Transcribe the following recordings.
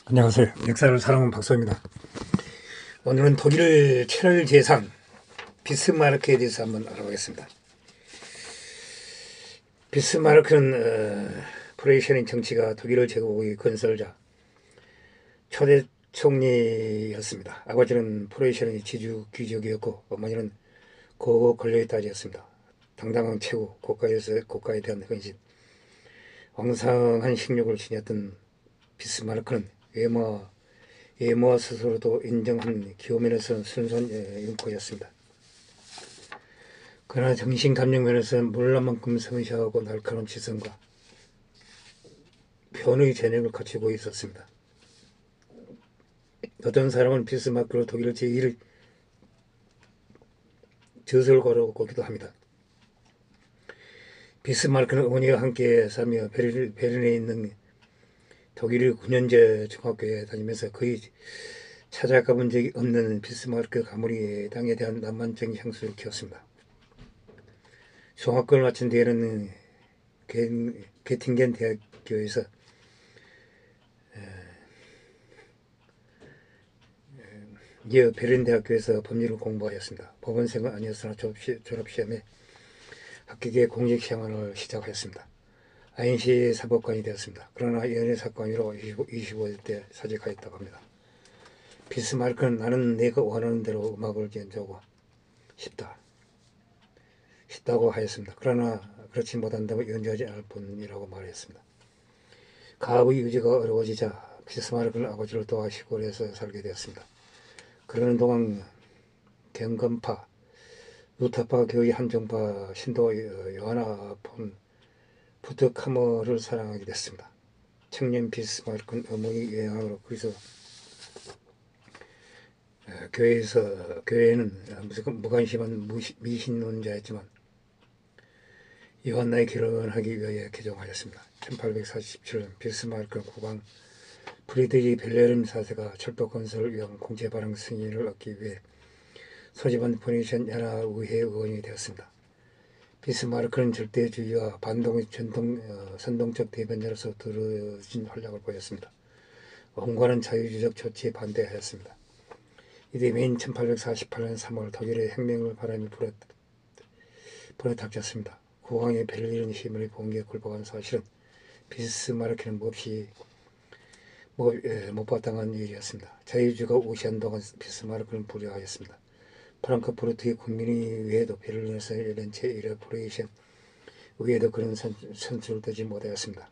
안녕하세요. 역사를 사랑하는 박사입니다. 오늘은 독일 철학 재산 비스마르크에 대해서 한번 알아보겠습니다. 비스마르크는 프로이센의 정치가 독일을 제국의 건설자, 초대 총리였습니다. 아버지는 프로이센의 지주 귀족이었고 어머니는 고고 권력의 딸이었습니다. 당당한 최고, 국가에 대한 헌신, 왕성한 식욕을 지녔던 비스마르크는 외모와 스스로도 인정한 기호면에서는 순수한 인코였습니다. 그러나 정신감정 면에서는 몰라만큼 섬세하고 날카로운 지성과 변의 재능을 갖추고 있었습니다. 어떤 사람은 비스마르크로 독일 제1의 저서를 걸어오기도 합니다. 비스마르크는 어머니와 함께 살며 베른에 있는 독일의 9년제 중학교에 다니면서 거의 찾아가 본 적이 없는 비스마르크 가문이 땅에 대한 낭만적인 향수를 키웠습니다. 중학교를 마친 뒤에는 게팅겐 대학교에서 이어 베른 대학교에서 법률을 공부하였습니다. 법원생은 아니었으나 졸업시험에 합격해 공직 생활을 시작하였습니다. 아인시 사법관이 되었습니다. 그러나 연애사건으로 25세 때 사직하였다고 합니다. 비스마르크는 나는 내가 원하는 대로 음악을 연주하고 싶다고 하였습니다. 그러나 그렇지 못한다면 연주하지 않을 뿐이라고 말했습니다. 가업의 유지가 어려워지자 비스마르크는 아버지를 도와 시골에서 살게 되었습니다. 그러는 동안 경건파, 루터파 교의 한정파 신도 요하나 폰 부트카머를 사랑하게 됐습니다. 청년 비스마르크는 어머니의 영향으로 그래서 교회에는 무관심한 미신론자였지만 요한나의 결혼하기 위하여 개종하였습니다. 1847년 비스마르크는 국왕 프리드리 벨레름 4세가 철도 건설을 위한 공제발행 승인을 얻기 위해 소집한 포니션 연합의회 의원이 되었습니다. 비스마르크는 절대주의와 반동의 선동적 대변자로서 두루진 활약을 보였습니다. 원과는 자유주의적 조치에 반대하였습니다. 이듬해인 1848년 3월 독일의 혁명을 바람이 불어닥쳤습니다. 국왕의 배를 잃은 힘을 공개에 굴복한 사실은 비스마르크는 못바탕한 일이었습니다. 자유주의가 우시한 동안 비스마르크는 불효하였습니다. 프랑크푸르트의 국민의회에도 베를린에서 열린 제1회 프로이센 의회도 그런 선수를 두지 못하였습니다.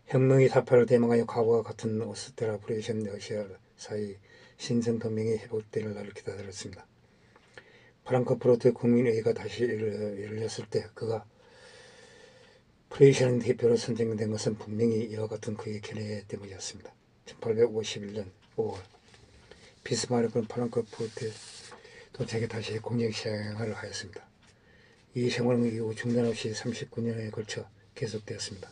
혁명의 사파를 대망하여 과거와 같은 오스트라 프로이센 러시아 사이 신성동맹이 회복될 날을 기다렸습니다. 프랑크푸르트 국민의회가 다시 열렸을 때 그가 프로이센 대표로 선정된 것은 분명히 이와 같은 그의 견해 때문이었습니다. 1851년 5월 비스마르크는 프랑크푸르트에 도착해 다시 공직 생활을 하였습니다. 이 생활은 이후 중단 없이 39년에 걸쳐 계속되었습니다.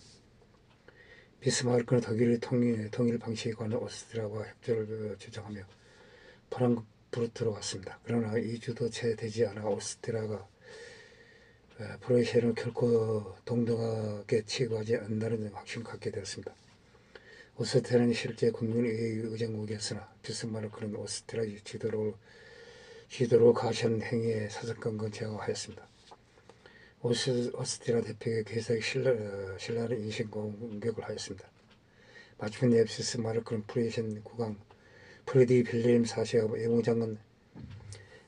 비스마르크는 독일의 통일 방식에 관한 오스트리아와 협조를 주장하며 프랑크푸르트로 왔습니다. 그러나 2주도 채 되지 않아 오스트리아가 프로이센을 결코 동등하게 취급하지 않는다는 확신을 갖게 되었습니다. 오스트리아는 실제 국민의회의 의정국이었으나 비스마르크는 오스트리아의 지도로 가시한 행위에 사사건건 제어하였습니다. 오스트리아 대표의 계속 신라를 인신공격을 하였습니다. 마침내 비스마르크는 프로이센 국왕 프리디 빌헬m 4세와 외무장관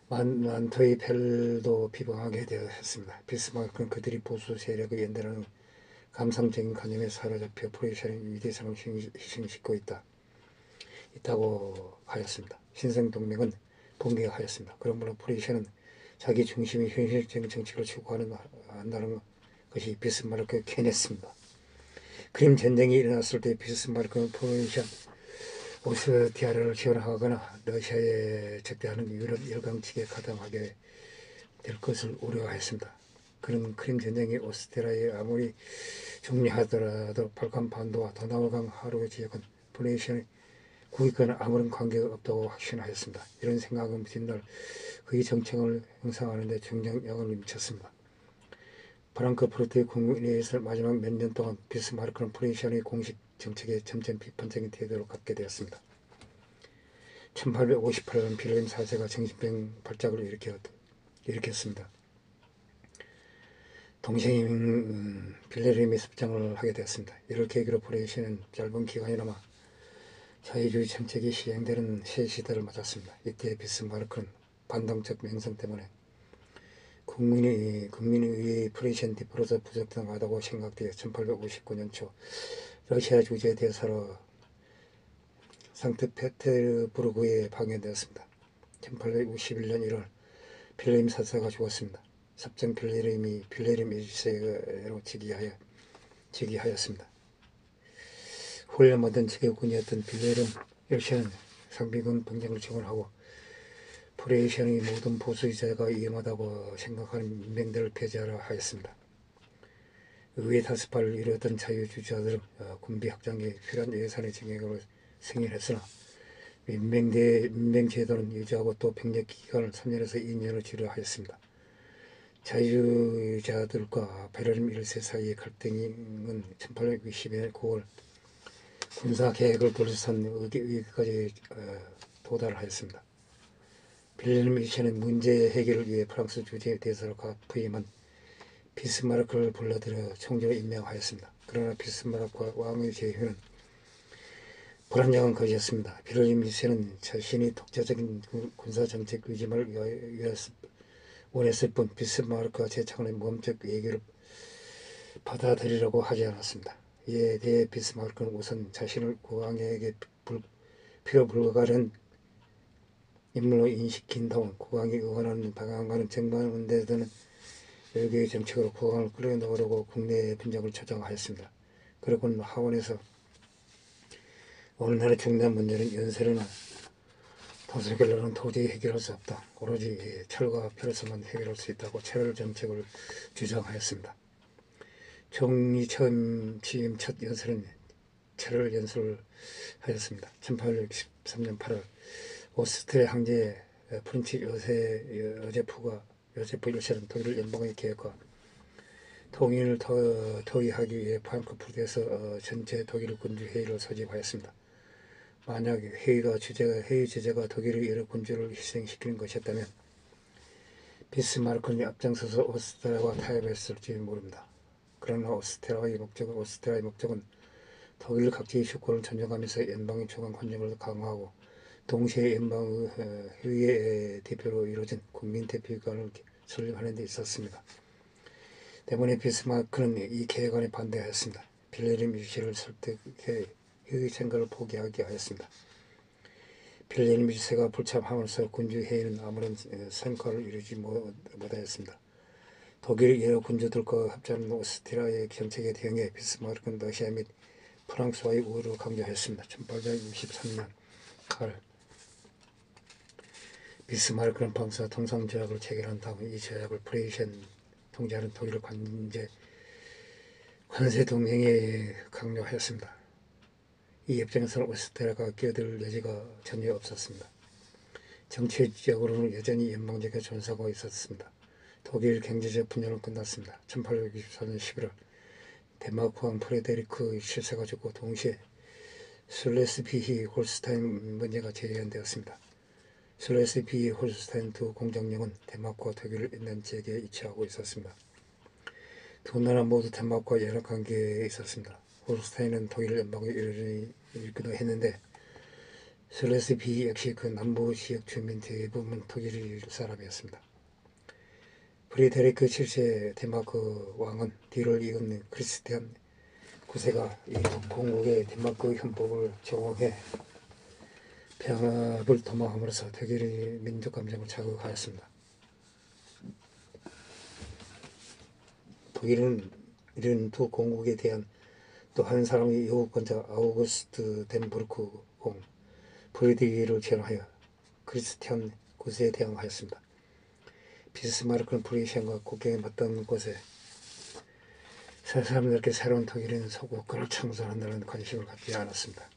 만토이 펠도 비방하게 되었습니다. 비스마르크는 그들이 보수 세력의 연대라는 감상적인 관념에 사로잡혀 프로이센의 위대성을 희생시키고 있다고 하였습니다. 신생동맹은 붕괴하였습니다. 그러므로 프로이센은 자기 중심의 현실적인 정책을 추구한다는 것이 비스마르크의 견해였습니다. 크림 전쟁이 일어났을 때 비스마르크는 프로이센 오스트리아를 지원하거나 러시아에 적대하는 유럽 열강 측에 가담하게 될 것을 우려하였습니다. 그는 크림 전쟁이 오스트리아에 아무리 중요하더라도 발칸반도와 도나우강 하루의 지역은 프로이센의 국익과는 아무런 관계가 없다고 확신하였습니다. 이런 생각은 뒷날 그의 정책을 형성하는 데 중요영향을 미쳤습니다. 프랑크푸르트의 국민회의에서 마지막 몇 년 동안 비스마르크는 프로이센의 공식 정책에 점점 비판적인 태도를 갖게 되었습니다. 1858년 빌헬임 4세가 정신병 발작을 일으켰습니다. 동생인 빌헬임이 습정을 하게 되었습니다. 이를 계기로 프로이센은 짧은 기간이나마 자유주의 정책이 시행되는 새 시대를 맞았습니다. 이때 비스마르크는 반동적 명성 때문에 국민의회의 프로이센 디프로서 부적당하다고 생각되어 1859년 초 러시아 주재 대사로 상트페테르부르크에 파견되었습니다. 1861년 1월 빌헬임 4세가 죽었습니다. 섭정 빌헬임 1세로 즉위하였습니다. 훈련받은 지휘군이었던 빌헬임 1세는 상비군 병력을 지원하고 프로이센의 모든 보수주의자가 위험하다고 생각하는 민병대를 폐지하라 하였습니다. 의회 다수파를 이루었던 자유주의자들은 군비 확장에 필요한 예산의 증액을 승인했으나 민병제도는 유지하고 또 병력 기간을 3년에서 2년을 지루하였습니다. 자유주의자들과 빌헬임 1세 사이의 갈등은 1860년 9월 군사계획을 둘러싼 의기까지 도달하였습니다. 빌헬임 1세는 문제 해결을 위해 프랑스 주재 대사로 부임한 비스마르크를 불러들여 총리로 임명하였습니다. 그러나 비스마르크와 왕의 제휴는 불안정한 것이었습니다. 빌헬임 1세는 자신이 독자적인 군사정책 의지를 원했을 뿐 비스마르크가 제창의 모험적 얘기를 받아들이려고 하지 않았습니다. 이에 대해 비스마르크는 우선 자신을 국왕에게 필요 불가한 인물로 인식한 다음 국왕이 의원하는 방향과는 정반대되는 외교의 정책으로 국왕을 끌어내려고 국내의 분쟁을 조장하였습니다. 그리고는 하원에서 오늘날의 중대한 문제는 연쇄로나 도서결로는 도저히 해결할 수 없다. 오로지 철과 벼로서만 해결할 수 있다고 철을 정책을 주장하였습니다. 총리 처음 취임 첫 연설은 철을 연설하였습니다. 1863년 8월 오스트리아 황제 프린츠 요제프 1세는 독일 연방의 계획과 통일을 토의하기 위해 프랑크푸르트에서 전체 독일 군주회의를 소집하였습니다. 만약 회의 주제가 독일의 여러 군주를 희생시키는 것이었다면 비스마르크는 앞장서서 오스트리아와 타협했을지 모릅니다. 그러나 오스트리아의 목적은 독일 각지의 주권을 존중하면서 연방의 주권 권력을 강화하고 동시에 연방의회 대표로 이루어진 국민대표기관을 설립하는 데 있었습니다. 때문에 비스마르크는 이 계획안에 반대하였습니다. 빌헬임 1세를 설득해 회의 생각을 포기하게 하였습니다. 빌헬임 1세가 불참함으로써 군주회의는 아무런 성과를 이루지 못하였습니다. 독일 여러 군주들과 합작한 오스트리아의 정책에 대응해 비스마르크는 러시아 및 프랑스와의 우호를 강조했습니다. 1863년 8월 비스마르크는 방사 통상조약을 체결한 다음 이 조약을 프로이센 통제하는 독일 관세 동맹에 강요하였습니다. 이 협정에서는 오스트리아가 끼어들 여지가 전혀 없었습니다. 정치적으로는 여전히 연방제가 존속하고 있었습니다. 독일 경제적 분열은 끝났습니다. 1864년 11월 덴마크 왕 프레데리크 7세가 죽고 동시에 슬레스비히 홀스타인 문제가 재현되었습니다. 슬레스비히 홀스타인 두 공정령은 덴마크와 독일을 잇는 지역에 위치하고 있었습니다. 두 나라 모두 덴마크와 연합 관계에 있었습니다. 홀스타인은 독일 연방의 일기도 했는데 슬레스비히 역시 그 남부 지역 주민 대부분 독일 사람이었습니다. 프리데리크 7세 덴마크 왕은 뒤를 이은 크리스티안 9세가 이 공국의 덴마크 헌법을 적용해 병합을 도모함으로써 독일의 민족 감정을 자극하였습니다. 독일은 이런 두 공국에 대한 또 한 사람의 영국권자 아우구스트 덴부르크 공 프리드리히를 지원하여 크리스티안 9세에 대항하였습니다. 비스마르크는 프로이센과 국경에 맞닿은 곳에 사람들께 새로운 독일인 소국가를 창설한다는 관심을 갖지 않았습니다.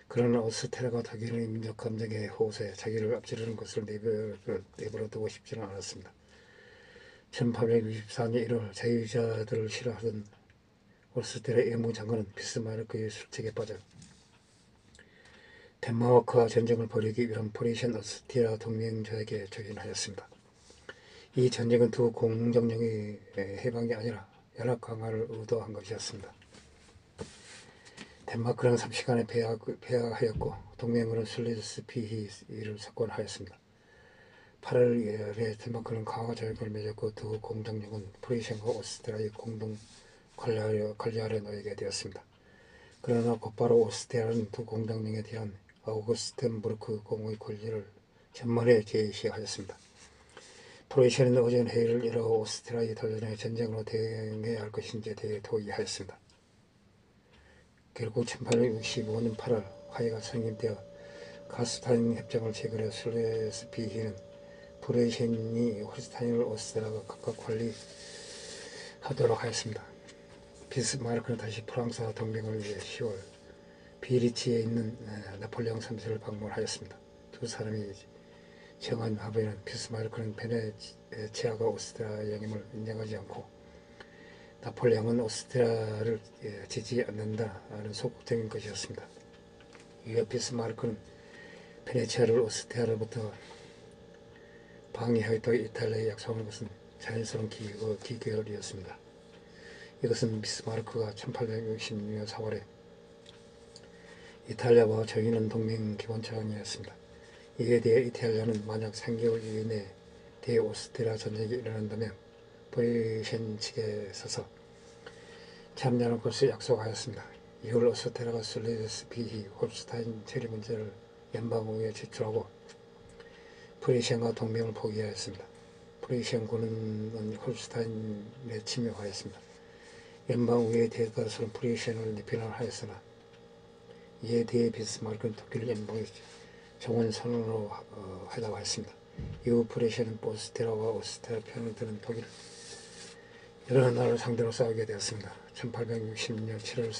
그러나 오스트리아가 독일의 민족 감정에 호소해 자기를 앞지르는 것을 내버려두고 싶지는 않았습니다. 1864년 1월 자유주의자들을 싫어하던 오스트리아 외무장관은 비스마르크의 술책에 빠져 덴마크와 전쟁을 벌이기 위한 오퍼레이션 오스트리아 동맹조약에 조인하였습니다. 이 전쟁은 두 공정령의 해방이 아니라 연합 강화를 의도한 것이었습니다. 덴마크는 30시간에 패하였고 동맹군은 술레스 피히를 석권하였습니다. 8월에 덴마크는 강화 조약을 맺었고 두 공정령은 프로이센과 오스트리아의 공동 관리하려 놓이게 되었습니다. 그러나 곧바로 오스트리아는 두 공정령에 대한 아우구스텐부르크 공의 권리를 전면에 제시하였습니다. 프로이센은 오전 회의를 열어 오스트리아의 도전에 전쟁으로 대응해야 할 것인지에 대해 토의하였습니다. 결국 1865년 8월 화해가 성립되어 가스타인 협정을 체결해 술레스 비히는 프로이센이 홀스타인을 오스트리아가 각각 관리하도록 하였습니다. 비스마르크는 다시 프랑스와 동맹을 위해 10월 비리치에 있는 나폴레옹 3세를 방문하였습니다. 두 사람이 정한 합의는 비스마르크는 베네치아가 오스트리아 영임을 인정하지 않고 나폴레옹은 오스트리아를 지지 않는다는 소극적인 것이었습니다. 이에 비스마르크는 베네치아를 오스트리아로부터 방해하겠다고 이탈리아에 약속한 것은 자연스러운 기결이었습니다. 이것은 비스마르크가 1866년 4월에 이탈리아와 조인한 동맹 기본조약이었습니다. 이에 대해 이탈리아는 만약 3개월 이내에 대오스트리아 전쟁이 일어난다면 프로이센 측에 서서 참여할 것을 약속하였습니다. 이후 오스트리아가 술레스 비히 홀스타인 처리 문제를 연방의회에 제출하고 프로이센과 동맹을 포기하였습니다. 프로이센군은 홀스타인에 침입하였습니다. 연방의회 대다수는 프로이센을 비난하였으나 이에 대해 비스마르크는 독일 연방의 정원 선언으로 하자고 했습니다. 이후 프로이센은 오스트리아와 오스트리아 편을 드는 독일 여러 나라를 상대로 싸우게 되었습니다. 1866년 7월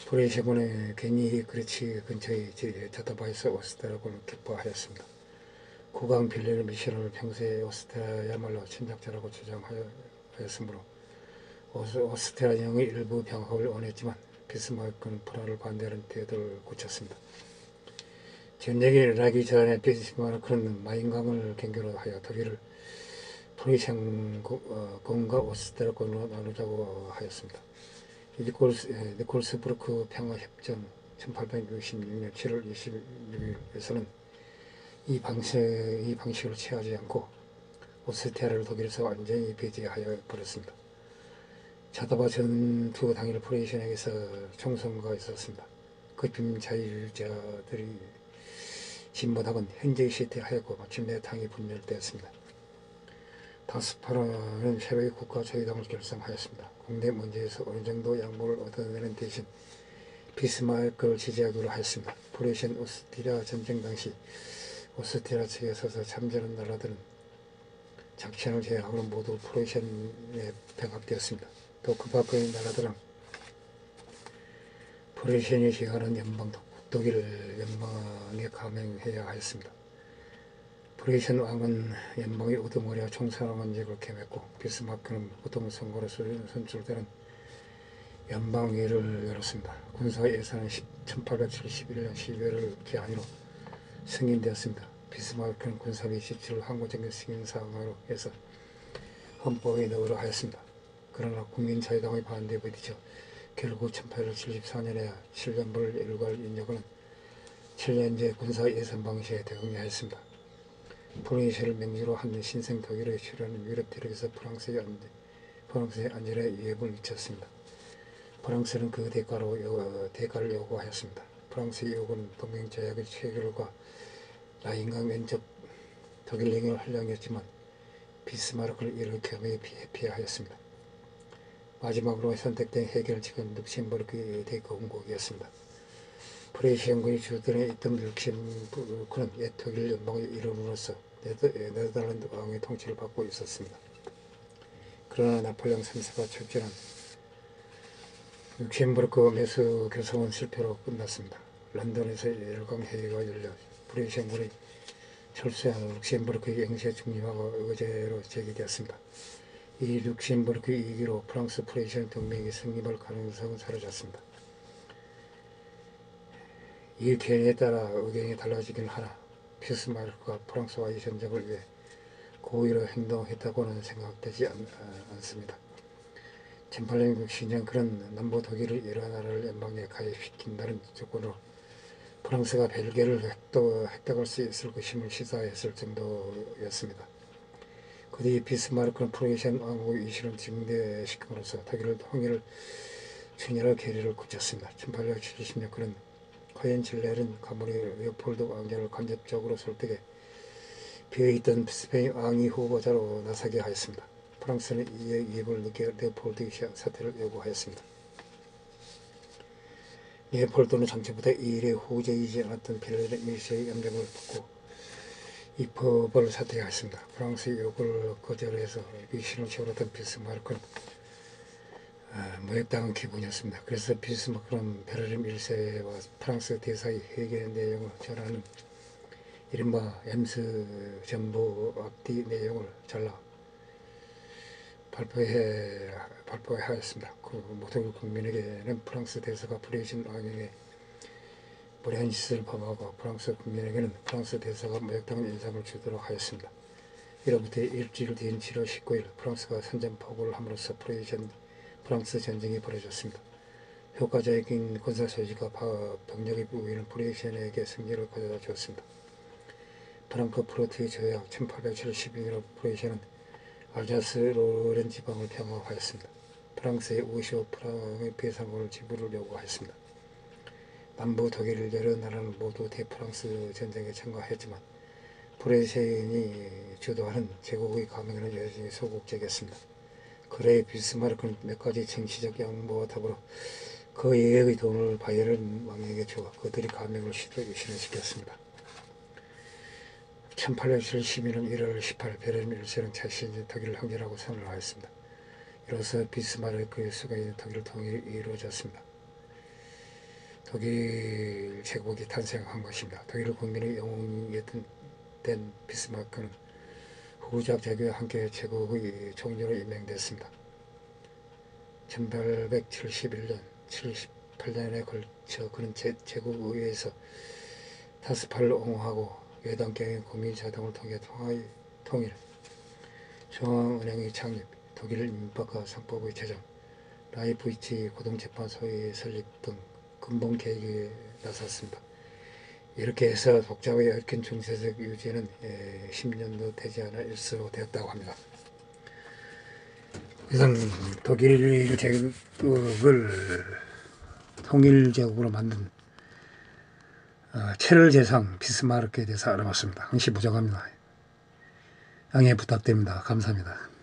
프로이센군의 괜히 그리치 근처의 자타바에서 오스트리아군을 격파하였습니다. 국왕 빌헬 미셸은 평소에 오스트리아야말로 침략자라고 주장하였으므로 오스트리아 영의 일부 병합을 원했지만 비스마르크는 불화를 반대하는 태도를 고쳤습니다. 전쟁이 일어나기 전에 비스마르크는 마인강을 경계로 하여 독일을 프로이센군과 오스트리아군으로 나누자고 하였습니다. 니콜스부르크 평화협정 1866년 7월 26일에서는 이 방식으로 취하지 않고 오스트리아를 독일에서 완전히 배제하여 버렸습니다. 자타바 전투 당일 프로이센에게서 총선거가 있었습니다. 그 빔자유자들이 진보당은 현재의 시대하였고 마침내 당이 분열되었습니다. 다스파라는 새로이 국가조의당을 결성하였습니다. 국내 문제에서 어느 정도 양보를 얻어내는 대신 비스마르크를 지지하기로 하였습니다. 프로이센 오스트리아 전쟁 당시 오스트리아 측에 서서 참전한 나라들은 작전을 제외하고는 모두 프로이센에 병합되었습니다. 또 그 밖의 나라들은 프로이센이 제공하는 연방 독일 연방에 감행해야 하였습니다. 프로이센 왕은 연방의 우두머리와 총사령관직을 겸했고 비스마르크는 보통 선거로 선출되는 연방의회를 열었습니다. 군사 예산은 1871년 12월을 기한으로 승인되었습니다. 비스마르크는 군사비 지출을 항구적인 승인사항으로 해서 헌법에 넣으려 하였습니다. 그러나 국민자유당의 반대에 부딪혀 결국 1874년에 7년불 일괄 인력은 7년제 군사 예산 방식에 대응하였습니다. 프로이센을 명주로 한 신생 독일의 출현은 유럽 대륙에서 프랑스의 안전에 위협을 미쳤습니다. 프랑스는 그 대가를 요구하였습니다. 프랑스의 요구는 동맹조약의 체결과 라인강 면적 독일 영향을 활용했지만 비스마르크를 이를 겸해 피하였습니다. 마지막으로 선택된 해결책은 룩셈부르크의 대공국이었습니다. 프로이센군이 주둔해 있던 룩셈부르크는 옛 독일 연방의 일원으로서 네덜란드 왕의 통치를 받고 있었습니다. 그러나 나폴레옹 3세가 출전한 룩셈부르크 매수 결성은 실패로 끝났습니다. 런던에서 열강회의가 열려 프로이센군의 철수한 룩셈부르크의 영세 중립화가 의제로 제기되었습니다. 이 룩셈부르크 이기로 프랑스 프로이센 동맹이 성립할 가능성은 사라졌습니다. 이 견해에 따라 의견이 달라지긴 하나 비스마르크가 프랑스와의 전쟁을 위해 고의로 행동했다고는 생각되지 않습니다. 1800년 신년 그런 남부 독일을 여러 나라를 연방에 가입시킨다는 조건으로 프랑스가 벨기에를 획득할 수 있을 것임을 시사했을 정도였습니다. 그 뒤 비스마르크는 프로이센 왕국의 이실을 증대시킴으로써 독일을 통일을 추진하려 계략을 굳혔습니다. 1870년 그는 호헨칠레른 가문이 레오폴드 왕자를 간접적으로 설득해 비어있던 스페인 왕위 후보자로 나서게 하였습니다. 프랑스는 이에 이익을 느껴 레오폴드의 사퇴를 요구하였습니다. 레오폴드는 장초부터 이 일에 후재이지 않았던 베를린 밀세의 염려를 받고 이 법을 사퇴하였습니다. 프랑스의 요구를 거절해서 미신을 세웠던 비스마르크는 모욕당한 기분이었습니다. 그래서 비스마르크는 베를린 밀세와 프랑스 대사의 회계 내용을 전하는 이른바 엠스 정보 앞뒤 내용을 잘라 발표하였습니다. 그 모든 국민에게는 프랑스 대사가 프로이센 왕에게 무례한 짓을 범하고 프랑스 국민에게는 프랑스 대사가 모욕당한 인상을 주도록 하였습니다. 이로부터 일주일 뒤인 7월 19일 프랑스가 선전포고를 함으로써 프랑스 전쟁이 벌어졌습니다. 효과적인 군사소지가 병력의 우위는 프로이센에게 승리를 가져다 주었습니다. 프랑크푸르트의 조약 1872년으로 프로이센은 알자스 로렌 지방을 평화하였습니다. 프랑스의 55프랑의 배상금을 지불을 요구하였습니다. 남부 독일 여러 나라는 모두 대프랑스 전쟁에 참가했지만 프로이센이 주도하는 제국의 가맹은 여전히 소극적이었습니다. 그래 비스마르크는 몇 가지 정치적 양보와 더불어 그 예외의 돈을 바이에른 왕에게 주어 그들이 가맹을 실현시켰습니다. 1871년 1월 18일 베를린 밀세는 자신이 독일을 항전하고 선언을 하였습니다. 이로써 비스마르크의 수가 있는 독일 통일이 이루어졌습니다. 독일 제국이 탄생한 것입니다. 독일 국민의 영웅이 된 비스마르크는 후작 제국과 함께 제국의 총리로 임명됐습니다. 1871년, 78년에 걸쳐 그는 제국의회에서 타스파를 옹호하고 외당경의 국민자동을 통해 통일, 중앙은행의 창립, 독일 민법과 상법의 제정, 라이프치히 고등재판소의 설립 등 근본 개혁에 나섰습니다. 이렇게 해서 독자의 얽힌 중세적 유지는 10년도 되지 않아 일수로 되었다고 합니다. 이상 독일 제국을 통일제국으로 만든 체를 재상 비스마르크에 대해서 알아봤습니다. 항시 부정합니다. 양해 부탁드립니다. 감사합니다.